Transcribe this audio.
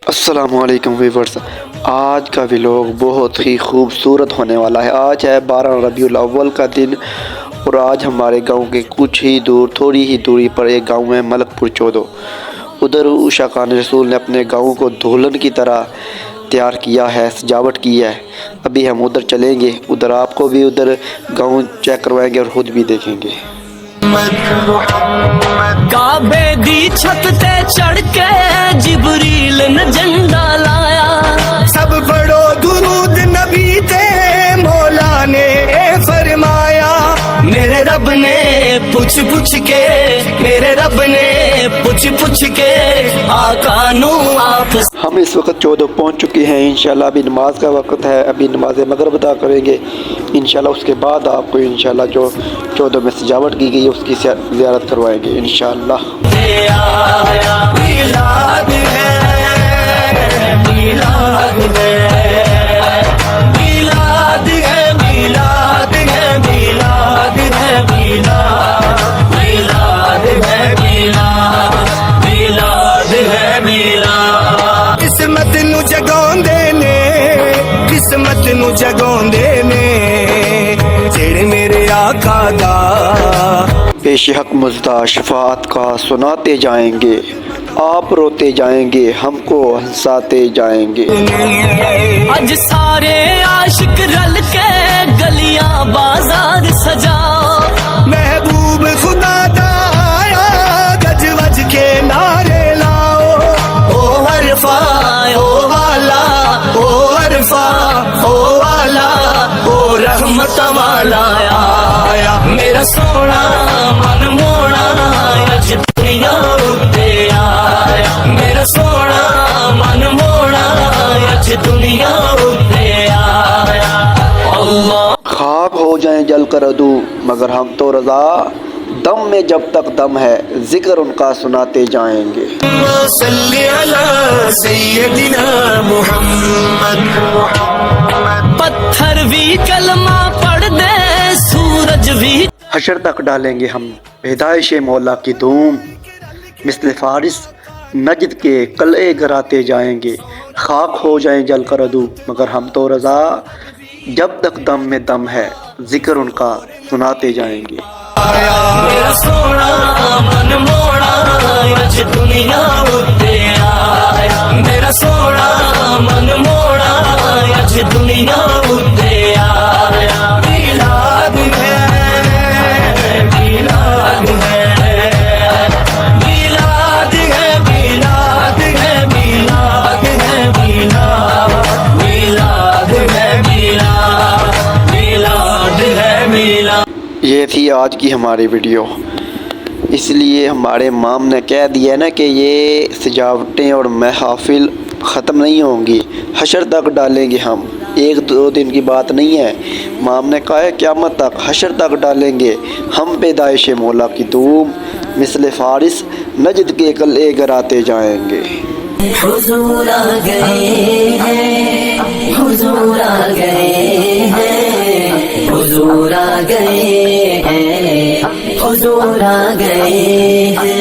السلام علیکم ویورز، آج کا ولاگ بہت ہی خوبصورت ہونے والا ہے۔ آج ہے 12 ربیع الاول کا دن اور آج ہمارے گاؤں کے کچھ ہی دور، تھوڑی ہی دوری پر ایک گاؤں ہے ملک پور چودو۔ ادھر عشاقان رسول نے اپنے گاؤں کو دلہن کی طرح تیار کیا ہے، سجاوٹ کی ہے۔ ابھی ہم ادھر چلیں گے، ادھر آپ کو بھی ادھر گاؤں چیک کروائیں گے اور خود بھی دیکھیں گے۔ کعبے دی چھت تے چڑھ کے جبریل نے جھنڈا لایا، سب پڑھو درود نبی تے، مولا نے فرمایا میرے رب نے پوچھ پوچھ کے، میرے رب نے پوچھ کے آقا نو آپ۔ ہم اس وقت چودو پہنچ چکے ہیں، انشاءاللہ ابھی نماز کا وقت ہے، ابھی نماز مغرب ادا کریں گے انشاءاللہ۔ اس کے بعد آپ کو انشاءاللہ جو چودو میں سجاوٹ کی گئی ہے اس کی زیارت کروائیں گے انشاءاللہ۔ قسمت نو جگاندے نے، قسمت نو جگاندے نے جڑے میرے آقا دا پیش حق مزدہ شفاعت کا سناتے جائیں گے، آپ روتے جائیں گے ہم کو ہنساتے جائیں گے۔ آج سارے عاشق رل کے گلیاں بازار سجاؤ، محبوب خدا دا آیا گج وج کے نعرے لاؤ، او عرفہ او والا، او عرفہ او والا، او رحمت والا آیا میرا سونا من مونا اج دنیا اتے آیا، میرا سونا من مونا اج دنیا اتے آیا۔ اللہ خاک ہو جائیں جل کر ادو مگر ہم تو رضا، دم میں جب تک دم ہے ذکر ان کا سناتے جائیں گے۔ صلی علی سیدنا محمد، پتھر بھی کلمہ پڑھ دے سورج بھی حشر تک ڈالیں گے ہم پیدائش مولا کی دھوم، مثل فارس نجد کے قلعے گراتے جائیں گے۔ خاک ہو جائیں جل کر ادو مگر ہم تو رضا، جب تک دم میں دم ہے ذکر ان کا سناتے جائیں گے۔ میرا سونا من موڑا اج دنیا اتے آیا، میرا سونا من موڑا اج دنیا اتے آیا۔ میلاد ہے، میلاد ہے، میلاد ہے، میلاد ہے، میلاد ہے، میلاد، میلاد ہے، میلاد، میلاد ہے، میلاد۔ یہ تھی آج کی ہماری ویڈیو، اس لیے ہمارے امام نے کہہ دیا نا کہ یہ سجاوٹیں اور محافل ختم نہیں ہوں گی، حشر تک ڈالیں گے ہم، ایک دو دن کی بات نہیں ہے۔ امام نے کہا ہے قیامت تک، حشر تک ڈالیں گے ہم پیدائش مولا کی دھوم، مثل فارس نجد کے قلعے گراتے جائیں گے۔ حضور آ گئے ہیں، حضور آ گئے ہیں، حضور آ گئے ہیں، حضور آ گئے ہیں۔